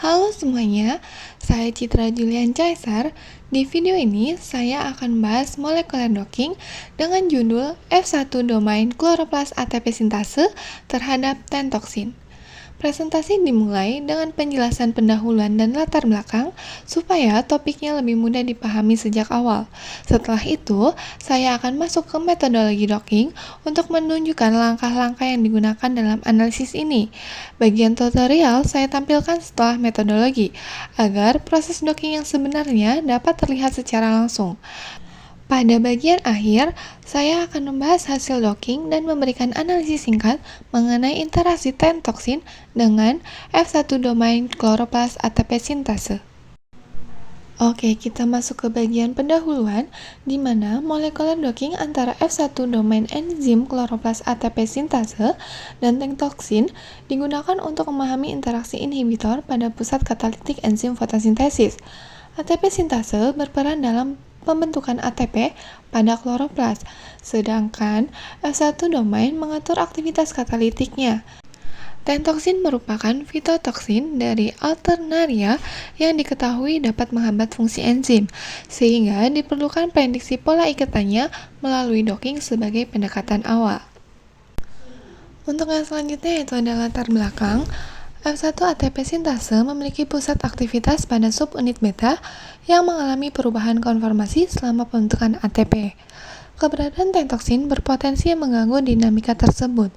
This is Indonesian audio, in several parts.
Halo semuanya, saya Citra Julian Caesar. Di video ini saya akan bahas molekular docking dengan judul F1 domain kloroplas ATP sintase terhadap tentoksin. Presentasi dimulai dengan penjelasan pendahuluan dan latar belakang supaya topiknya lebih mudah dipahami sejak awal. Setelah itu, saya akan masuk ke metodologi docking untuk menunjukkan langkah-langkah yang digunakan dalam analisis ini. Bagian tutorial saya tampilkan setelah metodologi, agar proses docking yang sebenarnya dapat terlihat secara langsung. Pada bagian akhir, saya akan membahas hasil docking dan memberikan analisis singkat mengenai interaksi tentoksin dengan F1 domain kloroplas ATP sintase. Oke, kita masuk ke bagian pendahuluan, di mana molekular docking antara F1 domain enzim kloroplas ATP sintase dan tentoksin digunakan untuk memahami interaksi inhibitor pada pusat katalitik enzim fotosintesis. ATP sintase berperan dalam pembentukan ATP pada kloroplas, sedangkan F1 domain mengatur aktivitas katalitiknya. Tentoksin merupakan fitotoksin dari Alternaria yang diketahui dapat menghambat fungsi enzim, sehingga diperlukan prediksi pola ikatannya melalui docking sebagai pendekatan awal. Untuk yang selanjutnya yaitu ada latar belakang. F1 ATP sintase memiliki pusat aktivitas pada subunit beta yang mengalami perubahan konformasi selama pembentukan ATP. Keberadaan tentoksin berpotensi mengganggu dinamika tersebut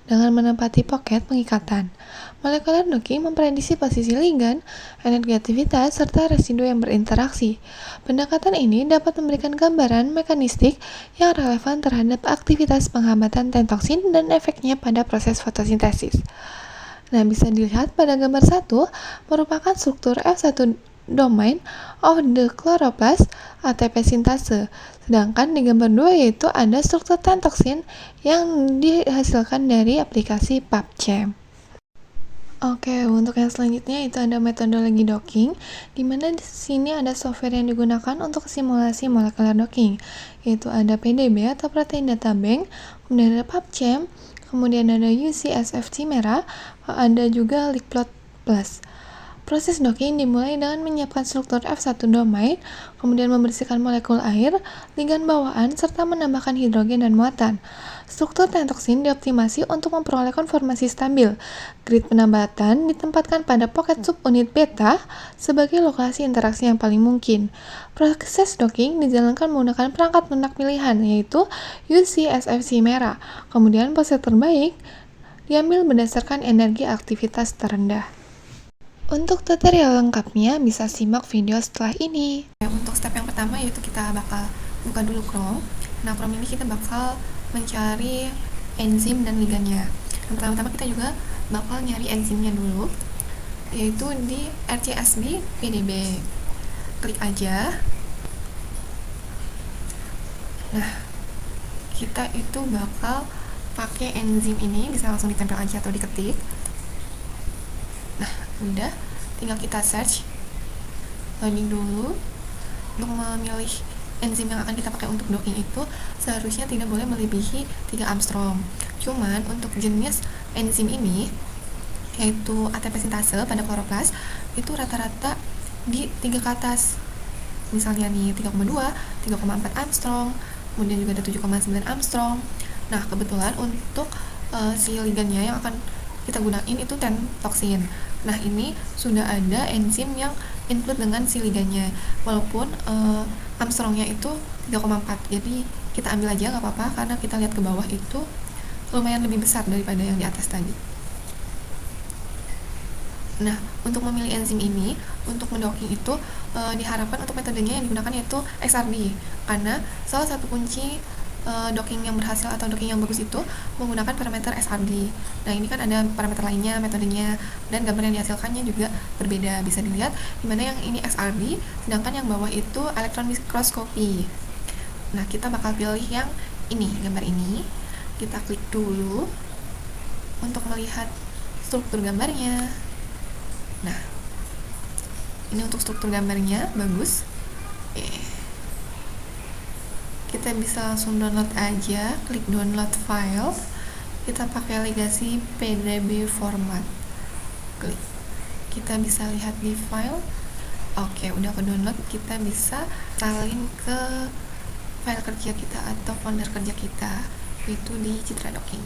dengan menempati poket pengikatan. Molekular docking memprediksi posisi ligan, energi aktivitas, serta residu yang berinteraksi. Pendekatan ini dapat memberikan gambaran mekanistik yang relevan terhadap aktivitas penghambatan tentoksin dan efeknya pada proses fotosintesis. Nah, bisa dilihat pada gambar 1 merupakan struktur F1 domain of the chloroplast ATP sintase. Sedangkan di gambar 2 yaitu ada struktur tentoksin yang dihasilkan dari aplikasi PubChem. Oke, untuk yang selanjutnya itu ada metodologi docking, di mana di sini ada software yang digunakan untuk simulasi molekular docking, yaitu ada PDB atau Protein Data Bank, kemudian ada PubChem, kemudian ada UCSF Chimera, ada juga Liquidplot Plus. Proses docking dimulai dengan menyiapkan struktur F1 domain, kemudian membersihkan molekul air, ligan bawaan, serta menambahkan hidrogen dan muatan. Struktur tentoksin dioptimasi untuk memperoleh konformasi stabil. Grid penambatan ditempatkan pada poket subunit beta sebagai lokasi interaksi yang paling mungkin. Proses docking dijalankan menggunakan perangkat lunak pilihan, yaitu UCSF Chimera. Kemudian pose terbaik diambil berdasarkan energi aktivitas terendah. Untuk tutorial lengkapnya bisa simak video setelah ini. Untuk step yang pertama yaitu kita bakal buka dulu Chrome. Nah, Chrome ini kita bakal mencari enzim dan ligannya. Yang pertama-tama kita juga bakal nyari enzimnya dulu, yaitu di RCSB PDB. Klik aja. Nah, kita itu bakal pakai enzim ini, bisa langsung ditempel aja atau diketik. Nah, udah, tinggal kita search, loading dulu. Untuk memilih enzim yang akan kita pakai untuk docking itu seharusnya tidak boleh melebihi 3 Armstrong. Cuman untuk jenis enzim ini, yaitu ATP sintase pada kloroplas, itu rata-rata di 3 ke atas. Misalnya nih 3,2, 3,4 Armstrong, kemudian juga ada 7,9 Armstrong. Nah, kebetulan untuk si ligannya yang akan kita gunain itu tentoksin. Nah, ini sudah ada enzim yang include dengan si ligannya, walaupun Armstrongnya itu 3,4, jadi kita ambil aja gak apa-apa, karena kita lihat ke bawah itu lumayan lebih besar daripada yang di atas tadi. Nah, untuk memilih enzim ini untuk mendocking itu diharapkan untuk metodenya yang digunakan yaitu XRD, karena salah satu kunci docking yang berhasil atau docking yang bagus itu menggunakan parameter XRD. Nah, ini kan ada parameter lainnya, metodenya, dan gambar yang dihasilkannya juga berbeda. Bisa dilihat dimana yang ini XRD, sedangkan yang bawah itu elektron mikroskopi. Nah, kita bakal pilih yang ini, gambar ini. Kita klik dulu untuk melihat struktur gambarnya. Nah, ini untuk struktur gambarnya bagus. Kita bisa langsung download aja, klik download file, kita pakai legasi PDB format, klik. kita bisa lihat di file. Oke, udah ke download, kita bisa salin ke file kerja kita atau folder kerja kita, itu di Citra Docking.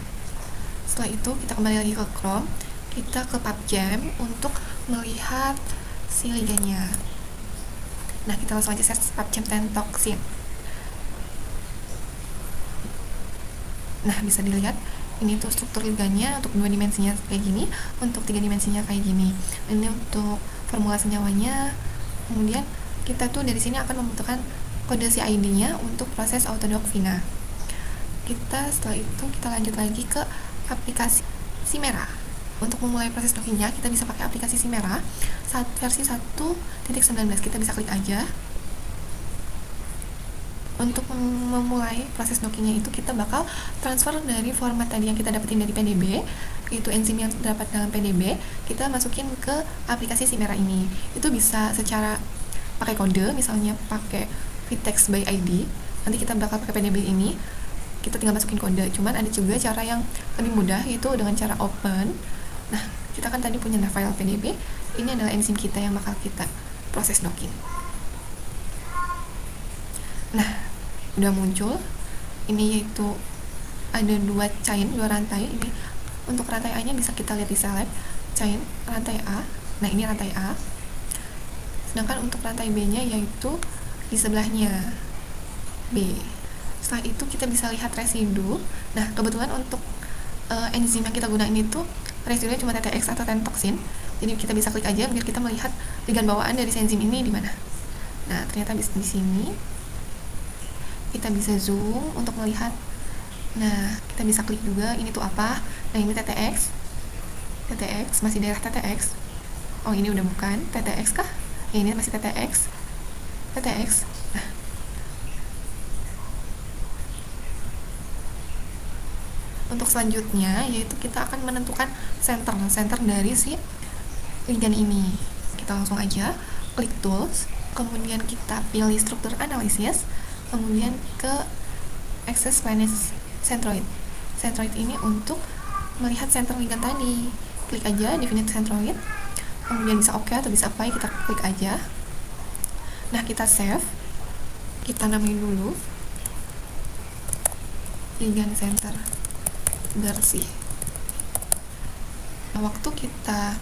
Setelah itu kita kembali lagi ke Chrome, kita ke PubJam untuk melihat si liganya. Nah, kita langsung aja search PubJam Tentoxin. Nah, bisa dilihat ini tuh struktur liganya untuk 2 dimensinya kayak gini, untuk 3 dimensinya kayak gini. Ini untuk formula senyawanya. Kemudian kita tuh dari sini akan membutuhkan kode CID-nya untuk proses Autodoc Vina. Setelah itu kita lanjut lagi ke aplikasi Simera. Untuk memulai proses dockingnya, kita bisa pakai aplikasi Simera versi 1.19. Kita bisa klik aja. Untuk memulai proses dockingnya itu kita bakal transfer dari format tadi yang kita dapetin dari PDB, yaitu enzim yang terdapat dalam PDB, kita masukin ke aplikasi Simera ini. Itu bisa secara pakai kode, misalnya pakai vtext by ID. Nanti kita bakal pakai PDB ini, kita tinggal masukin kode. Cuman ada juga cara yang lebih mudah, yaitu dengan cara open. Nah, kita kan tadi punya file PDB, ini adalah enzim kita yang bakal kita proses docking. Nah, udah muncul ini, yaitu ada 2 rantai. Ini untuk rantai A nya bisa kita lihat di select chain rantai A. Nah, ini rantai A, sedangkan untuk rantai B nya yaitu di sebelahnya B. Setelah itu kita bisa lihat residu. Nah, kebetulan untuk enzim yang kita gunain itu residunya cuma TTX atau tentoxin, jadi kita bisa klik aja biar kita melihat ligand bawaan dari enzim ini di mana. Nah, ternyata bisa di sini. Kita bisa zoom untuk melihat. Nah, kita bisa klik juga ini tuh apa. Nah, ini TTX masih daerah TTX. Oh, ini udah bukan TTX kah? Ya, ini masih TTX. Nah, untuk selanjutnya yaitu kita akan menentukan center dari si ligand ini. Kita langsung aja klik tools, kemudian kita pilih struktur analisis, kemudian ke access finance centroid. Centroid ini untuk melihat center ligand tadi. Klik aja definite centroid, kemudian bisa oke atau bisa apply, kita klik aja. Nah, kita save, kita namain dulu ligand center bersih. Nah, waktu kita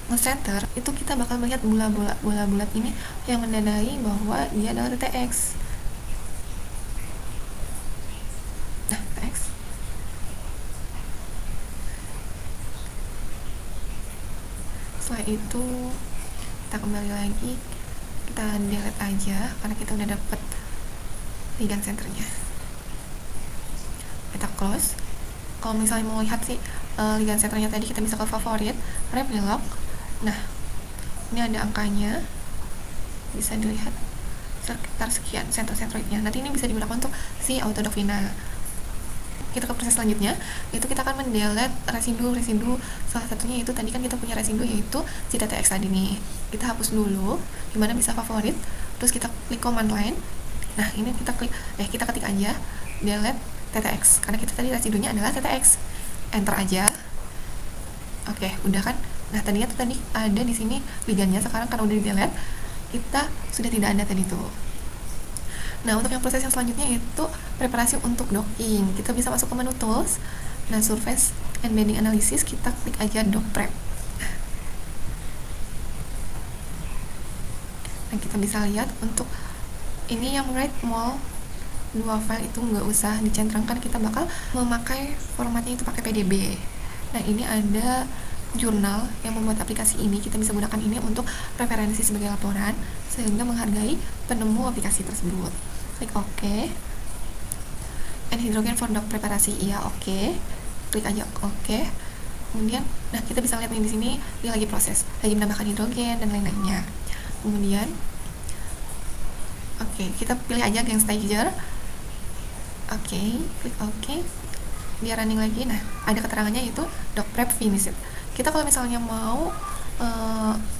nge-center itu kita bakal melihat bola bulat ini yang menandai bahwa dia adalah TTX. Nah, TTX. Setelah itu kita kembali lagi, kita delete aja karena kita udah dapet ligand centernya. Kita close. Kalau misalnya mau lihat sih ligand centernya tadi, kita bisa ke favorit, replog. Nah, ini ada angkanya, bisa dilihat sekitar sekian centroidnya. Nanti ini bisa digunakan untuk si Autodoc Vina. Kita ke proses selanjutnya, yaitu kita akan mendelete residu. Salah satunya itu tadi kan kita punya residu, yaitu si TTX tadi nih. Kita hapus dulu, dimana bisa favorit, terus kita klik command line. Nah, ini kita ketik aja delete TTX, karena kita tadi residunya adalah TTX. Enter aja. Oke, udah kan? Nah, tadi ada di sini ligandnya, sekarang karena udah di delete, kita sudah tidak ada tadi tuh. Nah, untuk yang proses yang selanjutnya itu preparasi untuk docking. Kita bisa masuk ke menu tools. Nah, surface and bending analysis, kita klik aja dock prep. Nah, kita bisa lihat untuk ini yang write mol 2 file itu nggak usah dicentrangkan, kita bakal memakai formatnya itu pakai PDB. Nah, ini ada jurnal yang membuat aplikasi ini, kita bisa gunakan ini untuk referensi sebagai laporan sehingga menghargai penemu aplikasi tersebut. Klik OK. And hydrogen for dock preparasi, iya OK. Klik aja OK. Kemudian, nah kita bisa lihat nih di sini dia lagi proses, lagi menambahkan hidrogen dan lain-lainnya. Kemudian, oke, kita pilih aja gang stager. Oke, klik OK. Dia running lagi. Nah, ada keterangannya itu dock prep finished. Kita kalau misalnya mau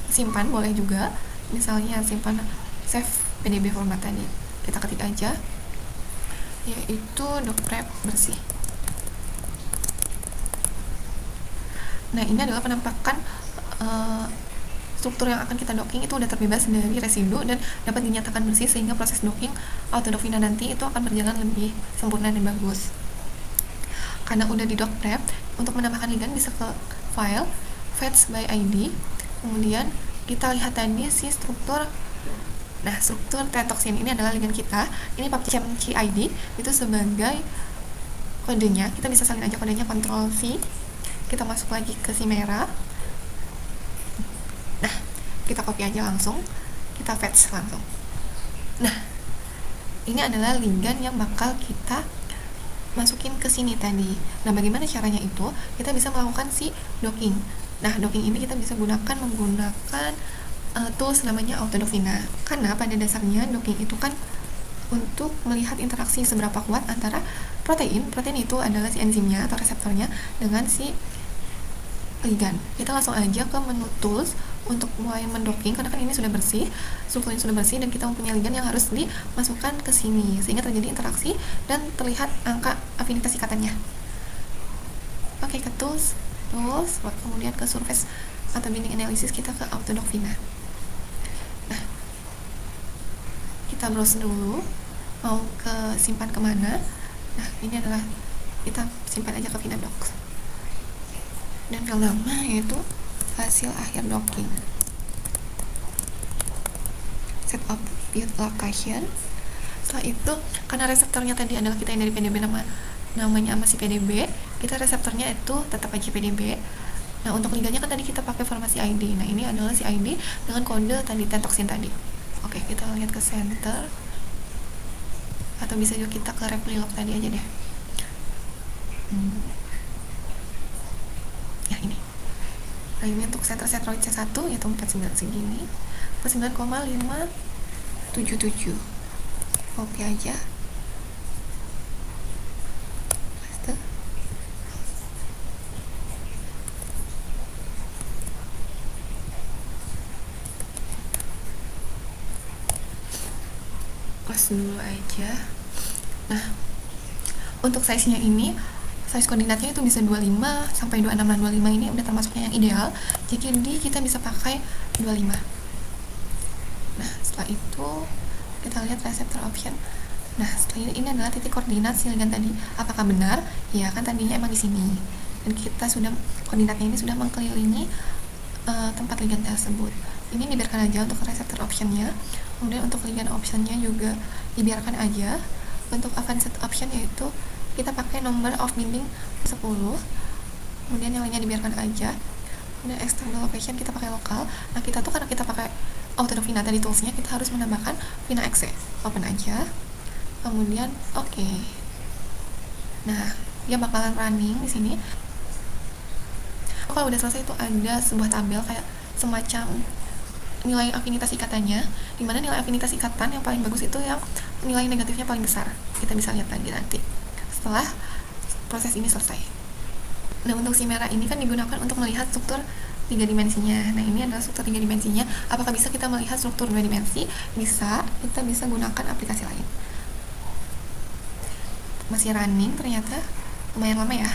simpan boleh juga, misalnya simpan save PDB format tadi, kita ketik aja yaitu dock prep bersih. Nah, ini adalah penampakan struktur yang akan kita docking itu udah terbebas dari residu dan dapat dinyatakan bersih, sehingga proses docking Autodocfina nanti itu akan berjalan lebih sempurna dan bagus. Karena udah di doc prep, untuk menambahkan ligand bisa ke file fetch by ID, kemudian kita lihat tadi si struktur. Nah, struktur T-toxin ini adalah ligand kita. Ini pakai ChemChID itu sebagai kodenya. Kita bisa salin aja kodenya, Ctrl V. Kita masuk lagi ke si merah. Nah, kita copy aja langsung. Kita fetch langsung. Nah, ini adalah ligand yang bakal kita masukin ke sini tadi. Nah, bagaimana caranya itu? Kita bisa melakukan si docking. Nah, docking ini kita bisa menggunakan tools namanya Autodocfina. Karena pada dasarnya docking itu kan untuk melihat interaksi seberapa kuat antara protein itu adalah si enzimnya atau reseptornya dengan si ligand. Kita langsung aja ke menu tools untuk mulai mendocking, karena kan ini sudah bersih, strukturnya sudah bersih, dan kita mempunyai ligand yang harus dimasukkan ke sini sehingga terjadi interaksi dan terlihat angka afinitas ikatannya. Oke, ke tools, kemudian ke surface atau binding analysis, kita ke Autodocfina. Nah, kita browse dulu mau ke simpan kemana. Nah, ini adalah kita simpan aja ke Finadocs, dan file nama yaitu hasil akhir docking. Set up build location. Setelah itu, karena reseptornya tadi adalah kita yang dari PDB, namanya sama si PDB, kita reseptornya itu tetap aja PDB. Nah, untuk liganya kan tadi kita pakai formasi ID. Nah, ini adalah si ID dengan kode tadi T-toxin tadi. Oke, kita lihat ke center, atau bisa juga kita ke repli log tadi aja deh. Ya, ini. Nah, ini untuk center centroid C1 yaitu 49 segini, 49,577. Oke aja. Close dulu aja. Nah, untuk size-nya ini, size koordinatnya itu bisa 25 sampai 26. Nah, 25 ini udah termasuknya yang ideal, jadi kita bisa pakai 25. Nah, setelah itu kita lihat reseptor option. Nah, setelah ini adalah titik koordinat si ligand tadi. Apakah benar? Ya, kan tadinya emang di sini. Dan kita sudah, koordinatnya ini sudah mengkelilingi tempat ligand tersebut. Ini dibiarkan aja untuk reseptor optionnya. Kemudian untuk ligand optionnya juga dibiarkan aja. Untuk advanced option yaitu kita pakai number of binding 10. Kemudian yang lainnya dibiarkan aja. Kemudian external location kita pakai lokal. Nah, kita tuh karena kita pakai Autodocfina tadi toolsnya, kita harus menambahkan Vina.exe. Open aja. Kemudian oke. Nah, dia bakalan running di sini. Kalau udah selesai itu ada sebuah tabel kayak semacam nilai afinitas ikatannya, dimana nilai afinitas ikatan yang paling bagus itu yang nilai negatifnya paling besar. Kita bisa lihat lagi nanti setelah proses ini selesai. Nah, untuk si merah ini kan digunakan untuk melihat struktur 3 dimensinya. Nah, ini adalah struktur 3 dimensinya. Apakah bisa kita melihat struktur 2 dimensi? Bisa. Kita bisa gunakan aplikasi lain. Masih running ternyata, lumayan lama ya.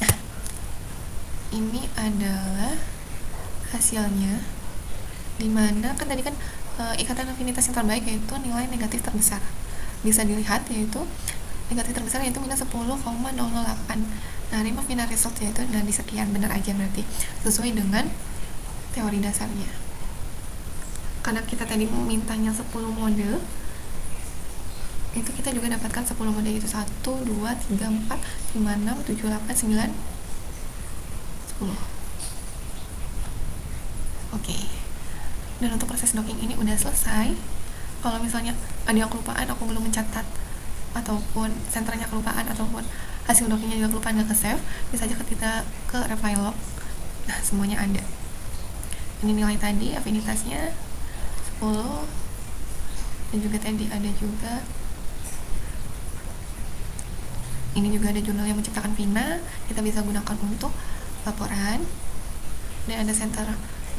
Nah, ini adalah hasilnya, dimana kan tadi kan ikatan afinitas yang terbaik yaitu nilai negatif terbesar. Bisa dilihat yaitu negatif terbesar yaitu minus 10,008. Nah, remove final result yaitu di sekian, benar aja berarti sesuai dengan teori dasarnya. Karena kita tadi mintanya 10 mode, itu kita juga dapatkan 10 mode, itu 1, 2, 3, 4, 5, 6, 7, 8, 9, 10. Oke. Dan untuk proses docking ini udah selesai. Kalau misalnya ada yang kelupaan, aku belum mencatat, ataupun senternya kelupaan, ataupun hasil dockingnya juga kelupaan nggak ke save, bisa aja kita ke reply log. Nah, semuanya ada. Ini nilai tadi afinitasnya 10, dan juga tadi ada juga ini juga ada jurnal yang menciptakan Vina, kita bisa gunakan untuk laporan, dan ada center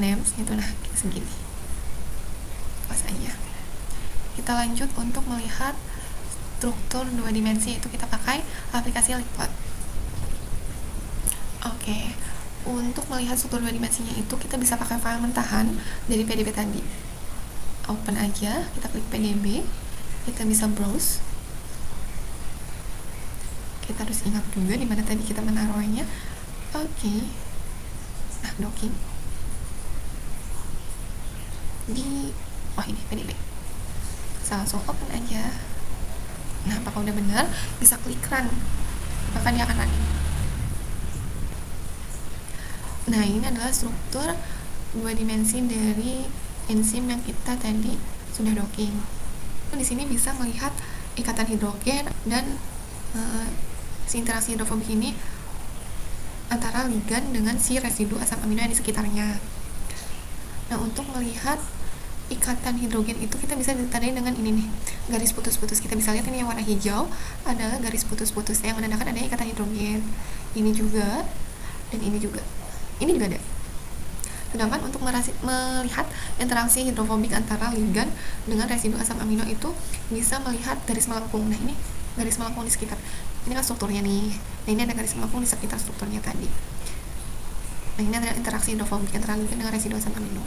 names itu. Nah, segini pas aja. Kita lanjut untuk melihat struktur 2 dimensi, itu kita pakai aplikasi Liquid. Oke, untuk melihat struktur 2 dimensinya itu kita bisa pakai file mentahan dari PDB tadi. Open aja, kita klik PDB, kita bisa browse. Kita harus ingat juga di mana tadi kita menaruhnya. Oke. Nah, docking. Ini PDB. Bisa langsung open aja. Nah, apakah udah benar? Bisa klik run, maka dia akan running. Nah, ini adalah struktur 2 dimensi dari enzim yang kita tadi sudah docking. Di sini bisa melihat ikatan hidrogen dan si interaksi hidrofobik ini antara ligan dengan si residu asam amino yang di sekitarnya. Nah, untuk melihat ikatan hidrogen itu kita bisa ditandai dengan ini nih, garis putus-putus. Kita bisa lihat ini yang warna hijau adalah garis putus-putus yang menandakan adanya ikatan hidrogen. Ini juga, dan ini juga. Ini juga ada. Sedangkan untuk melihat interaksi hidrofobik antara ligan dengan residu asam amino itu bisa melihat garis melengkung. Nah, ini garis melengkung di sekitar. Ini kan strukturnya nih. Nah, ini ada garis melengkung di sekitar strukturnya tadi. Nah, ini adalah interaksi hidrofobik antara ligan dengan residu asam amino.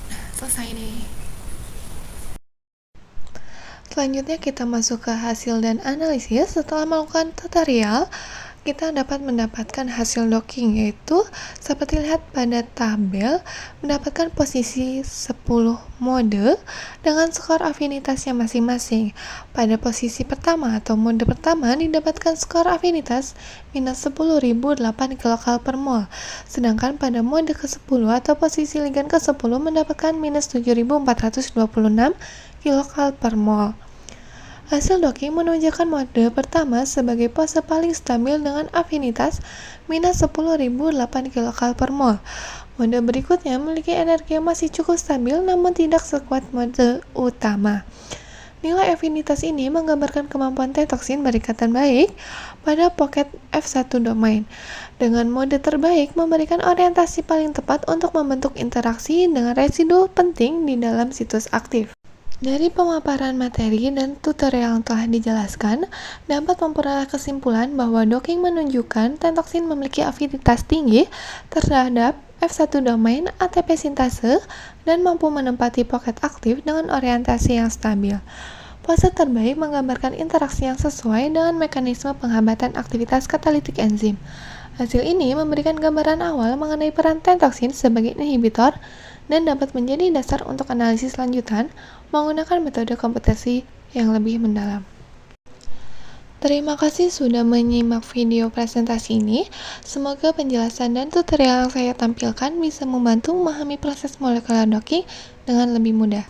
Nah, selesai nih. Selanjutnya kita masuk ke hasil dan analisis. Setelah melakukan tutorial, kita dapat mendapatkan hasil docking, yaitu seperti lihat pada tabel, mendapatkan posisi 10 mode dengan skor afinitasnya masing-masing. Pada posisi pertama atau mode pertama didapatkan skor afinitas minus 10.008 kcal per mol, sedangkan pada mode ke-10 atau posisi ligan ke-10 mendapatkan minus 7.426 kcal per mol. Hasil docking menunjukkan mode pertama sebagai pose paling stabil dengan afinitas minus 10.008 kcal per mol. Mode berikutnya memiliki energi yang masih cukup stabil namun tidak sekuat mode utama. Nilai afinitas ini menggambarkan kemampuan T-toksin berikatan baik pada pocket F1 domain. Dengan mode terbaik memberikan orientasi paling tepat untuk membentuk interaksi dengan residu penting di dalam situs aktif. Dari pemaparan materi dan tutorial yang telah dijelaskan, dapat memperoleh kesimpulan bahwa docking menunjukkan T-toksin memiliki afinitas tinggi terhadap F1 domain ATP sintase dan mampu menempati pocket aktif dengan orientasi yang stabil. Pose terbaik menggambarkan interaksi yang sesuai dengan mekanisme penghambatan aktivitas katalitik enzim. Hasil ini memberikan gambaran awal mengenai peran T-toksin sebagai inhibitor dan dapat menjadi dasar untuk analisis lanjutan menggunakan metode komputasi yang lebih mendalam. Terima kasih sudah menyimak video presentasi ini. Semoga penjelasan dan tutorial yang saya tampilkan bisa membantu memahami proses molekular docking dengan lebih mudah.